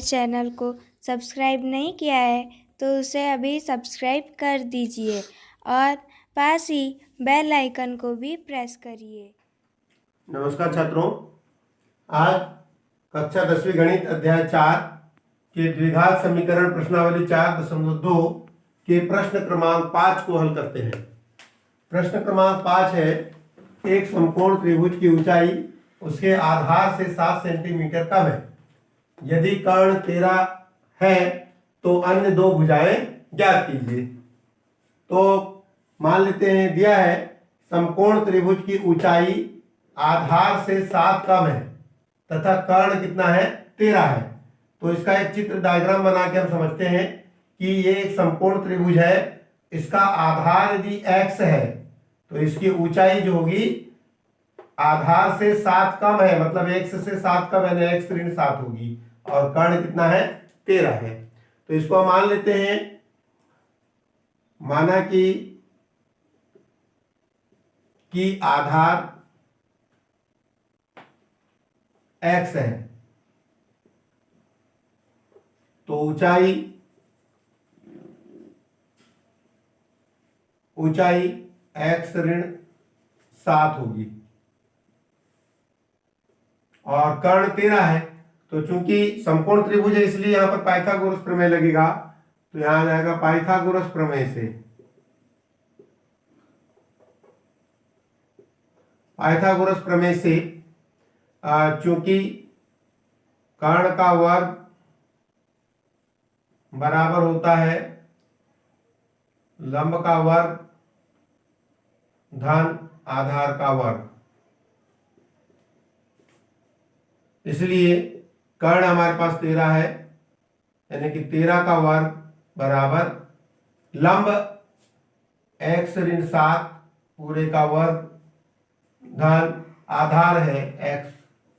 हमारे चैनल को सब्सक्राइब नहीं किया है तो उसे अभी सब्सक्राइब कर दीजिए और पास ही बेल आइकन को भी प्रेस करिए। नमस्कार छात्रों, आज कक्षा 10वीं गणित अध्याय 4 के द्विघात समीकरण प्रश्नावली 4.2 के प्रश्न क्रमांक 5 को हल करते हैं। प्रश्न क्रमांक 5 है, एक समकोण त्रिभुज की ऊंचाई उसके आधार से 7 सेंटीमीटर कम है। यदि कर्ण 13 है तो अन्य दो भुजाएं ज्ञात कीजिए। तो मान लेते हैं दिया है समकोण त्रिभुज की ऊंचाई आधार से 7 कम है तथा कर्ण कितना है 13 है। तो इसका एक चित्र डायग्राम बना के हम समझते हैं कि ये एक समकोण त्रिभुज है। इसका आधार यदि x है तो इसकी ऊंचाई जो होगी आधार से 7 कम है, मतलब x से 7 कम है, x ऋण 7 होगी और कर्ण कितना है 13 है। तो इसको हम मान लेते हैं, माना कि आधार x है तो ऊंचाई x ऋण 7 होगी और कर्ण 13 है। तो चूंकि समकोण त्रिभुज है इसलिए यहां पर पाइथागोरस प्रमेय लगेगा। तो यहां आ जाएगा पाइथागोरस प्रमेय से चूंकि कर्ण का वर्ग बराबर होता है लंब का वर्ग धन आधार का वर्ग, इसलिए कर्ण हमारे पास 13 है, यानी कि 13 का वर्ग बराबर लंब x ऋण 7 पूरे का वर्ग धन आधार है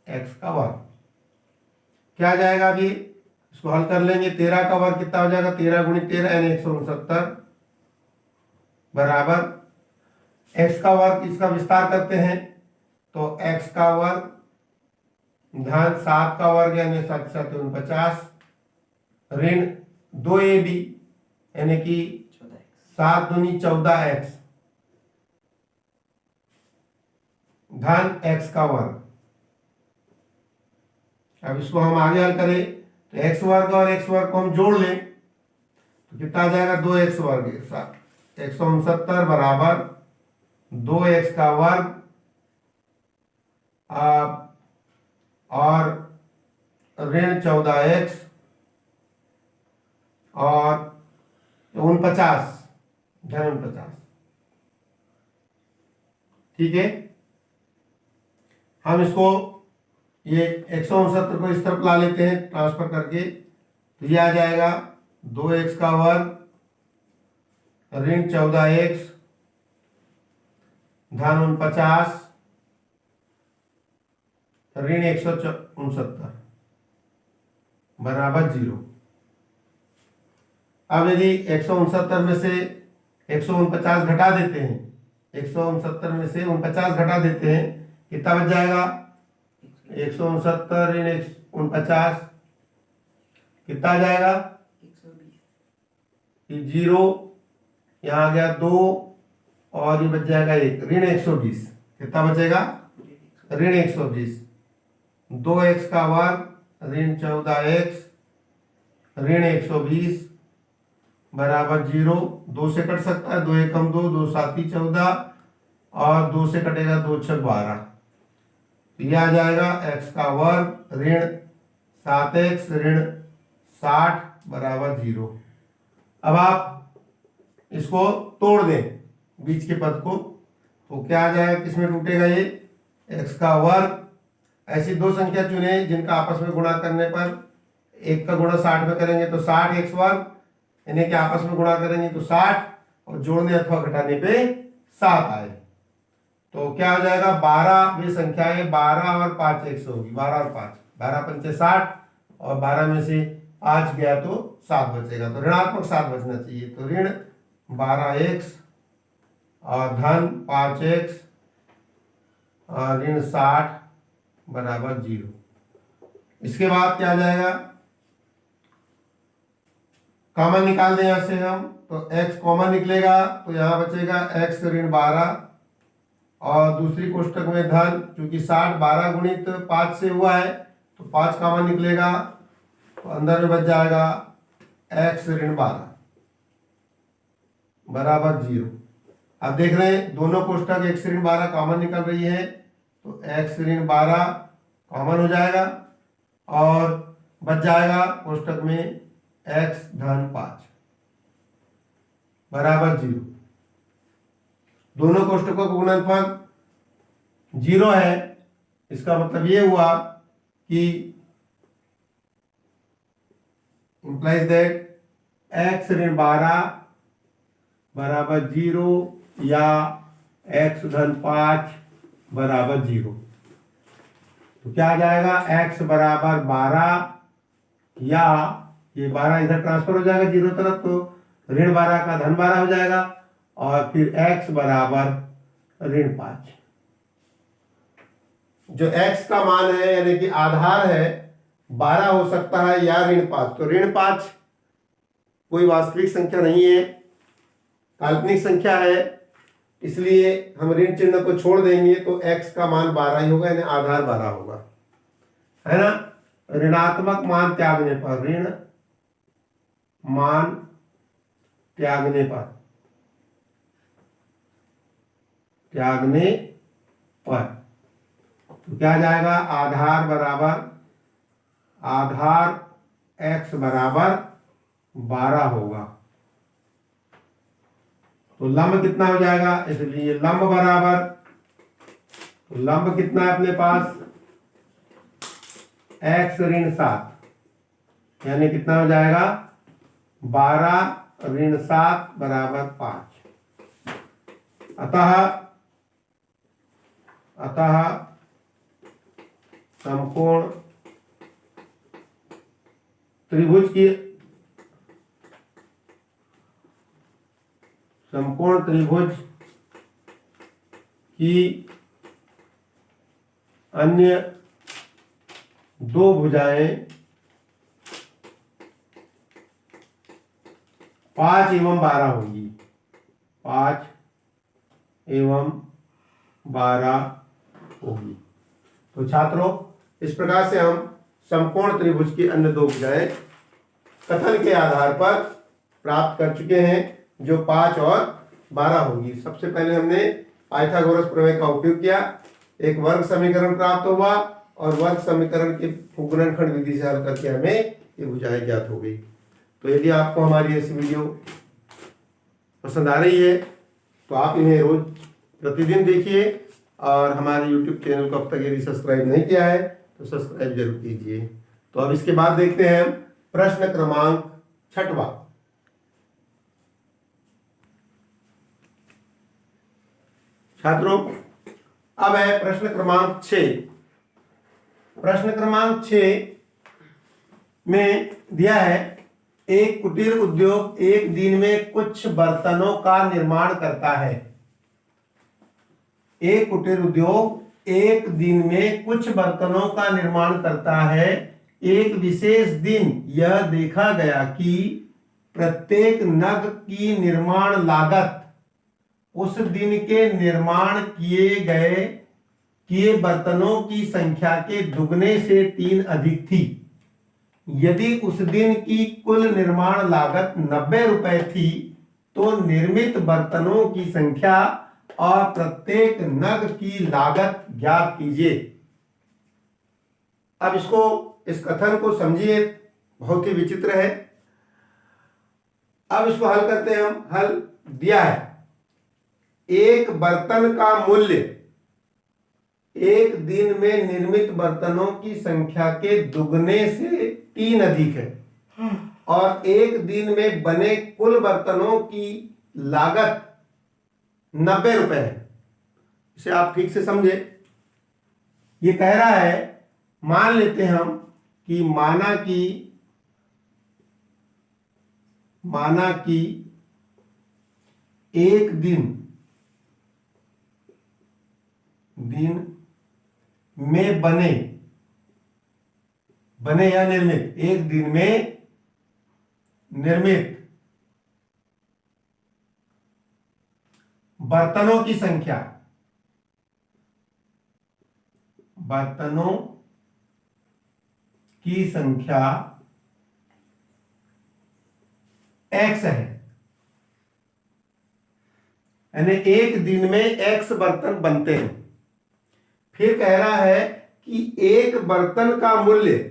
x का वर्ग। क्या जाएगा अभी इसको हल कर लेंगे। 13 का वर्ग कितना हो जाएगा, 13 गुणित 13 यानी 169 बराबर x का वर्ग, इसका विस्तार करते हैं तो x का वर्ग धन 7 का वर्ग यानी 7 7 49 ऋण 2ab यानी कि 7 दूनी 14x धन x का वर्ग। अब इसको हम आगे हल करें तो x वर्ग और x वर्ग को हम जोड़ लें तो कितना आ जाएगा 2x वर्ग 169 बराबर 2x का वर्ग और ऋण 14x और 49 धन 49। ठीक है, हम इसको ये 169 को इस तरफ ला लेते हैं ट्रांसफर करके, तो ये आ जाएगा 2x का वर्ग ऋण 14x धन 49 ऋण 169 बराबर 0। अब यदि 169 में से 149 घटा देते हैं, 169 में से 49 घटा देते हैं, कितना बच जाएगा 169 ऋण 49 कितना आ जाएगा 0, यहाँ आ गया 2 और ये बच जाएगा 1 ऋण 120। कितना बचेगा ऋण 120। 2x का वर्ग ऋण 14x ऋण 120 बराबर 0। 2 से कट सकता है, 2 एकम 2, 2 साती 14 और 2 से कटेगा 2 छक 12। तो यह आ जाएगा x का वर्ग ऋण 7x ऋण 60 बराबर 0। अब आप इसको तोड़ दें बीच के पद को, तो क्या आ जाएगा, किसमें टूटेगा ये x का वर्ग। ऐसी दो संख्या चुने जिनका आपस में गुणा करने पर एक का गुणा 60 में करेंगे तो 60x वर्ग, इन्हें के आपस में गुणा करेंगे तो 60 और जोड़ने अथवा घटाने पे 7 आए। तो क्या हो जाएगा 12 वे संख्याएं 12 और 5 100 होगी, 12 और 5 12 पंचे 60 और 12 में से 5 गया तो 7 बचेगा, तो ऋणात्मक 7 बचना चाहिए। तो ऋण 12x और धन 5x और ऋण 60 बराबर 0। इसके बाद क्या आ जाएगा कॉमन निकाल दें यहाँ से हम, तो x कॉमन निकलेगा तो यहाँ बचेगा x ऋण 12 और दूसरी कोष्टक में धन, क्योंकि 60 12 गुणित 5 से हुआ है तो 5 कॉमन निकलेगा, तो अंदर में बच जाएगा x ऋण 12 बराबर 0। अब देख रहे हैं दोनों कोष्टक x ऋण 12 कॉमन निकल रही है, तो x ऋण 12 कॉमन हो जाएगा और बच जाएगा कोष्टक में x धन 5 बराबर 0। दोनों कोष्टकों का गुणनफल 0 है, इसका मतलब ये हुआ कि implies that x ऋण 12 बराबर 0 या x धन 5 बराबर 0। तो क्या आ जाएगा, x बराबर 12 या ये 12 इधर ट्रांसफर हो जाएगा 0 तरफ, तो ऋण 12 का धन 12 हो जाएगा और फिर x बराबर ऋण 5। जो x का मान है यानी कि आधार है 12 हो सकता है या ऋण 5, तो ऋण 5 कोई वास्तविक संख्या नहीं है, काल्पनिक संख्या है, इसलिए हम ऋण चिन्ह को छोड़ देंगे तो x का मान 12 ही होगा, यानी आधार 12 होगा, है ना। ऋणात्मक मान त्यागने पर, ऋण मान त्यागने पर तो क्या जाएगा, आधार बराबर आधार x बराबर 12 होगा, तो लंब कितना हो जाएगा, इसलिए लंब बराबर, तो लंब कितना है अपने पास x ऋण 7, यानी कितना हो जाएगा 12 ऋण 7 बराबर 5। अतः समकोण त्रिभुज की अन्य दो भुजाएं 5 एवं 12 होगी, 5 एवं 12 होगी। तो छात्रों, इस प्रकार से हम समकोण त्रिभुज की अन्य दो भुजाएं कथन के आधार पर प्राप्त कर चुके हैं, जो 5 और 12 होगी। सबसे पहले हमने पाइथागोरस प्रमेय का उपयोग किया, एक वर्ग समीकरण प्राप्त हुआ और वर्ग समीकरण के गुणनखंड विधि से हल करके हमें ये भुजाएं ज्ञात हो गई। तो यदि आपको हमारी ऐसी वीडियो पसंद आ रही है तो आप इन्हें रोज प्रतिदिन देखिए और हमारे YouTube चैनल को अब तक यदि सब्सक्राइब नहीं किया है तो सब्सक्राइब जरूर कीजिए। तो अब इसके बाद देखते हैं हम प्रश्न क्रमांक 6वां। छात्रों, अब है प्रश्न क्रमांक 6। प्रश्न क्रमांक 6 में दिया है, एक कुटीर उद्योग एक दिन में कुछ बर्तनों का निर्माण करता है। एक कुटीर उद्योग एक दिन में कुछ बर्तनों का निर्माण करता है। एक विशेष दिन यह देखा गया कि प्रत्येक नग की निर्माण लागत उस दिन के निर्माण किए बर्तनों की संख्या के दुगने से 3 अधिक थी। यदि उस दिन की कुल निर्माण लागत 90 रुपए थी तो निर्मित बर्तनों की संख्या और प्रत्येक नग की लागत ज्ञात कीजिए। अब इस कथन को समझिए, बहुत ही विचित्र है। अब इसको हल करते हैं हम। हल दिया है, एक बर्तन का मूल्य एक दिन में निर्मित बर्तनों की संख्या के दुगने से 3 अधिक है और एक दिन में बने कुल बर्तनों की लागत 90 रुपए है। इसे आप ठीक से समझे। ये कह रहा है, मान लेते हैं हम कि माना कि एक दिन में बने या निर्मित, एक दिन में निर्मित बर्तनों की संख्या, बर्तनों की संख्या x है, यानी एक दिन में x बर्तन बनते हैं। फिर कह रहा है कि एक बर्तन का मूल्य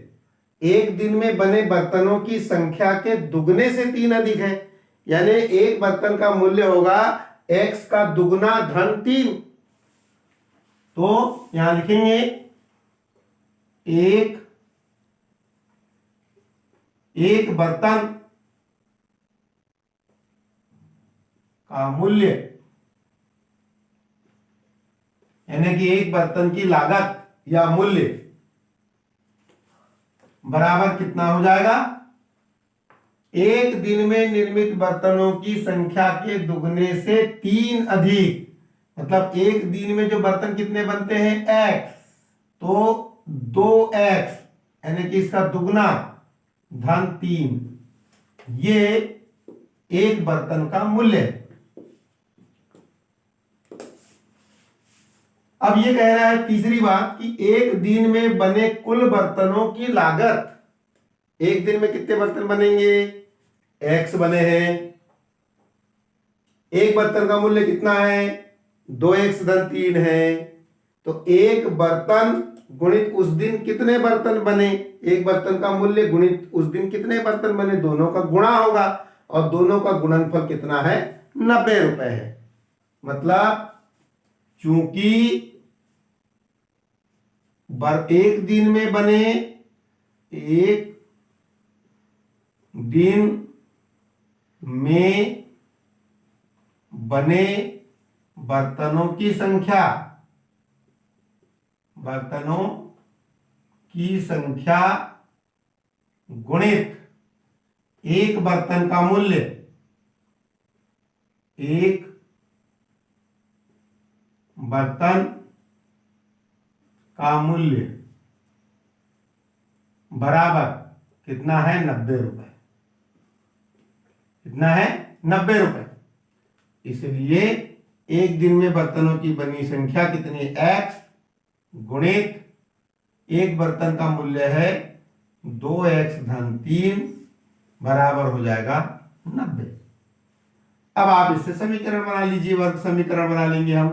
एक दिन में बने बर्तनों की संख्या के दुगने से 3 अधिक है, यानी एक बर्तन का मूल्य होगा x का दुगना धन 3। तो यहां लिखेंगे एक बर्तन का मूल्य, यानी कि एक बर्तन की लागत या मूल्य बराबर कितना हो जाएगा, एक दिन में निर्मित बर्तनों की संख्या के दुगने से 3 अधिक। मतलब एक दिन में जो बर्तन कितने बनते हैं x, तो 2x, यानी कि इसका दुगना धन 3, ये एक बर्तन का मूल्य है। अब ये कह रहा है तीसरी बात कि एक दिन में बने कुल बर्तनों की लागत, एक दिन में कितने बर्तन बनेंगे, x बने हैं, एक बर्तन का मूल्य कितना है, 2x धन 3 है। तो एक बर्तन गुणित उस दिन कितने बर्तन बने, एक बर्तन का मूल्य गुणित उस दिन कितने बर्तन बने, दोनों का गुणा होगा, और दोनों का गुणनफल कितना है, 90 रुपए है। मतलब चूंकि एक दिन में बने, एक दिन में बने बर्तनों की संख्या, बर्तनों की संख्या गुणित एक बर्तन का मूल्य, एक बर्तन का मूल्य बराबर कितना है, 90 रुपए। कितना है, 90 रुपए। इसलिए एक दिन में बर्तनों की बनी संख्या कितनी, x गुणित एक बर्तन का मूल्य है 2x धन 3 बराबर हो जाएगा 90। अब आप इससे समीकरण बना लीजिए, वर्ग समीकरण बना लेंगे हम।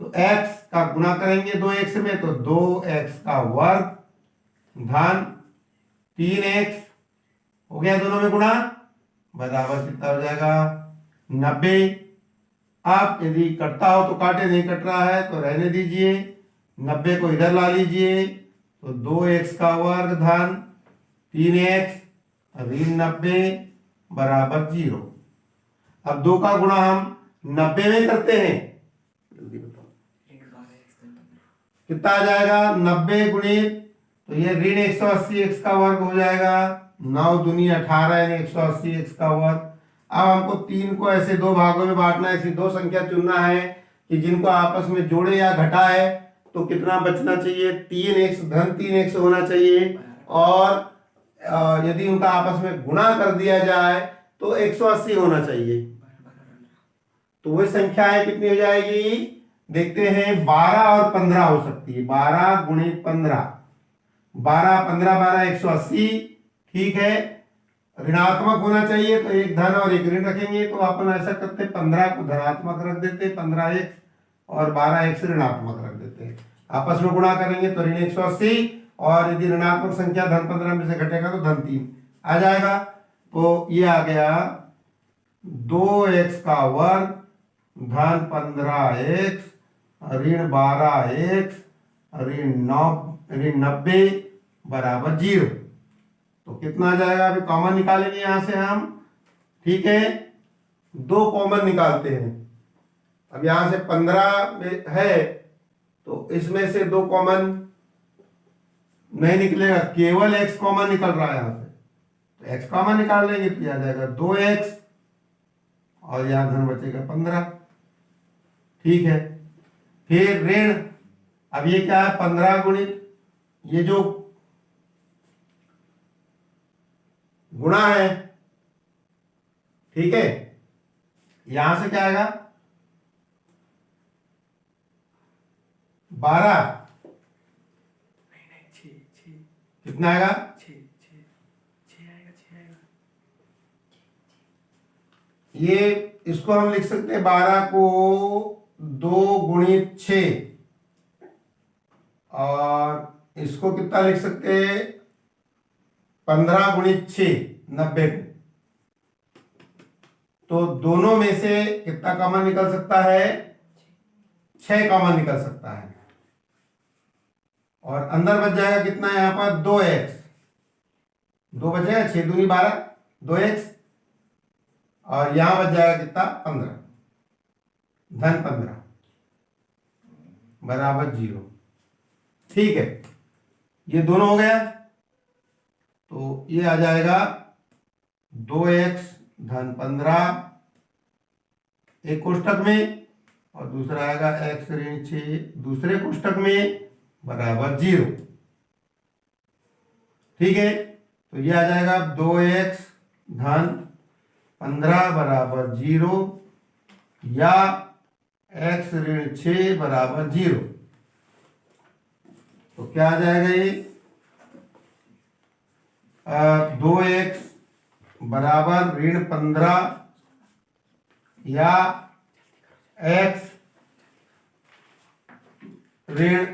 तो x का गुणा करेंगे 2x में, तो 2x का वर्ग धन 3x हो गया, दोनों में गुणा, बराबर कितना हो जाएगा, 90। आप यदि कटता हो तो काटे, नहीं कट रहा है तो रहने दीजिए, 90 को इधर ला लीजिए, तो 2x का वर्ग धन 3x ऋण 90 बराबर 0। अब 2 का गुणा हम 90 में करते हैं, कितना आ जाएगा, 90 गुणित, तो ये ऋण 180 x का वर्ग हो जाएगा, 9 दूनी 18 यानी 180 x का वर्ग। अब हमको 3 को ऐसे दो भागों में बांटना है, ऐसी दो संख्या चुनना है कि जिनको आपस में जोड़े या घटाए, तो कितना बचना चाहिए, 3x धन 3x होना चाहिए, और यदि उनका आपस में गुणा कर दिया जाए तो 180 होना चाहिए। तो वही संख्याएं कितनी हो जाएगी, देखते हैं, 12 और 15 हो सकती है, 12 गुणित 15, 12 15 12 180, ठीक है। ऋणात्मक होना चाहिए तो एक धन और एक ऋण रखेंगे, तो अपन ऐसा करते 15 को धनात्मक रख देते, 15x और 12x ऋणात्मक रख देते हैं, आपस में गुणा करेंगे तो ऋण 180, और यदि ऋणात्मक संख्या धन 15 में से घटेगा तो धन 3 आ जाएगा। तो ये आ गया 2x का वर्ग धन 15x ऋण 12x ऋण 90 बराबर 0। तो कितना आ जाएगा, अभी कॉमन निकालेंगे यहां से हम, ठीक है, 2 कॉमन निकालते हैं। अब यहां से 15 में है तो इसमें से 2 कॉमन नहीं निकलेगा, केवल x कॉमन निकल रहा है यहां से, तो x कॉमन निकाल लेंगे तो आ जाएगा 2x, और यहां धन बचेगा 15, ठीक है। फिर ऋण, अब ये क्या है, 15 गुणित ये जो गुणा है ठीक है, यहां से क्या आएगा 12, कितना आएगा 6 ये इसको हम लिख सकते हैं 12 को 2 गुणित 6 और इसको कितना लिख सकते हैं 15 गुणित 6 90 को। तो दोनों में से कितना कॉमन निकल सकता है 6 कॉमन निकल सकता है और अंदर बच जाएगा कितना यहां पर 2x, 2 बचेगा 6 दूनी 12 2x और यहां बच जाएगा कितना 15 धन 15 बराबर 0। ठीक है, ये दोनों हो गया तो ये आ जाएगा 2x धन 15 एक कोष्टक में और दूसरा आएगा x ऋण 6 दूसरे कोष्टक में बराबर 0। ठीक है, तो ये आ जाएगा 2x धन 15 बराबर 0 या x ऋण 6 बराबर 0। तो क्या आ जाएगा ये 2x बराबर ऋण 15 या x ऋण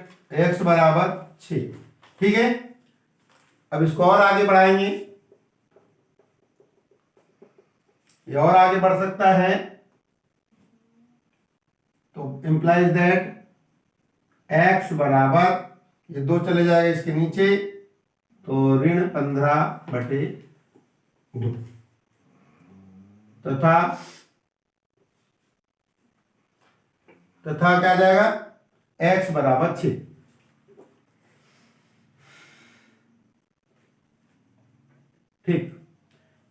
x बराबर 6। ठीक है, अब इसको और आगे बढ़ाएंगे, ये और आगे बढ़ सकता है तो इंप्लाइज दैट x बराबर ये 2 चले जाएगा इसके नीचे तो ऋण 15/2 तथा क्या जाएगा x बराबर 6। ठीक,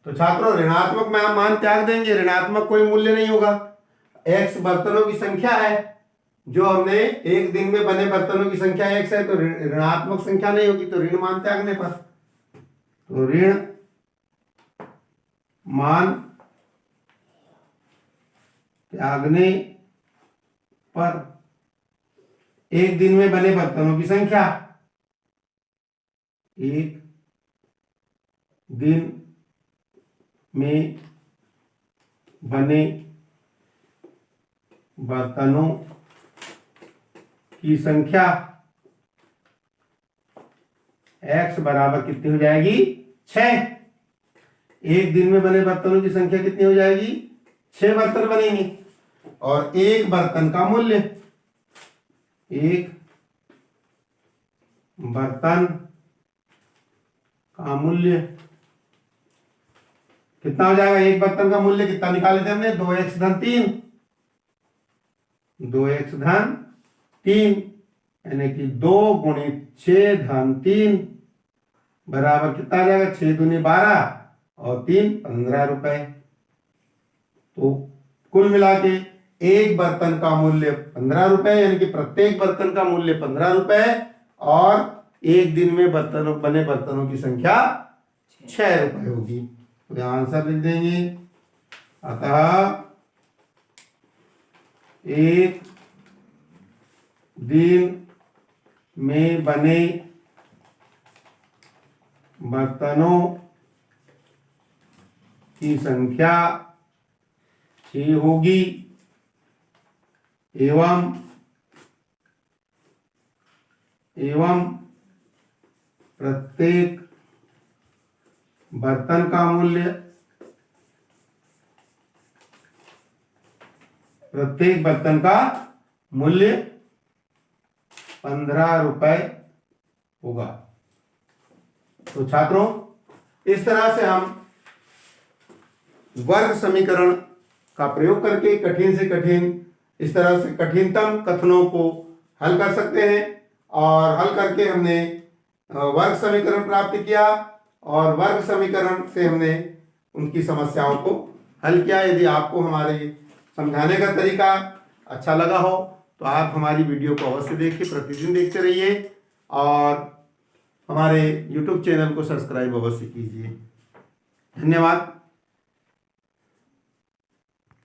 तो छात्रों ऋणात्मक में हम मान त्याग देंगे, ऋणात्मक कोई मूल्य नहीं होगा। x बर्तनों की संख्या है, जो हमने एक दिन में बने बर्तनों की संख्या x है तो ऋणात्मक संख्या नहीं होगी, तो ऋण मान त्यागने पर तो ऋण मान त्यागने पर एक दिन में बने बर्तनों की संख्या, एक दिन में बने बर्तनों की संख्या x बराबर कितनी हो जाएगी 6। एक दिन में बने बर्तनों की संख्या कितनी हो जाएगी 6 बर्तन बनेंगे और एक बर्तन का मूल्य, एक बर्तन का मूल्य कितना हो जाएगा, एक बर्तन का मूल्य कितना निकाले थे हमने 2x धन 3, 2x धन 3 यानी कि 2 गुणित 6 धन 3 बराबर कितना आ जाएगा 6 दूनी 12 और 3 15 रुपए। तो कुल मिला के एक बर्तन का मूल्य 15 रुपए यानी कि प्रत्येक बर्तन का मूल्य 15 रुपए और एक दिन में बने बर्तनों की संख्या 6 रुपए होगी। तो यहां आंसर लिख देंगे, अतः एक दिन में बने बर्तनों की संख्या 6 होगी एवं प्रत्येक बर्तन का मूल्य 15 रुपए होगा। तो छात्रों इस तरह से हम वर्ग समीकरण का प्रयोग करके कठिन से कठिन, इस तरह से कठिनतम कथनों को हल कर सकते हैं और हल करके हमने वर्ग समीकरण प्राप्त किया और वर्ग समीकरण से हमने उनकी समस्याओं को हल किया। यदि आपको हमारे समझाने का तरीका अच्छा लगा हो तो आप हमारी वीडियो को अवश्य देखिए, प्रतिदिन देखते रहिए और हमारे YouTube चैनल को सब्सक्राइब अवश्य कीजिए। धन्यवाद।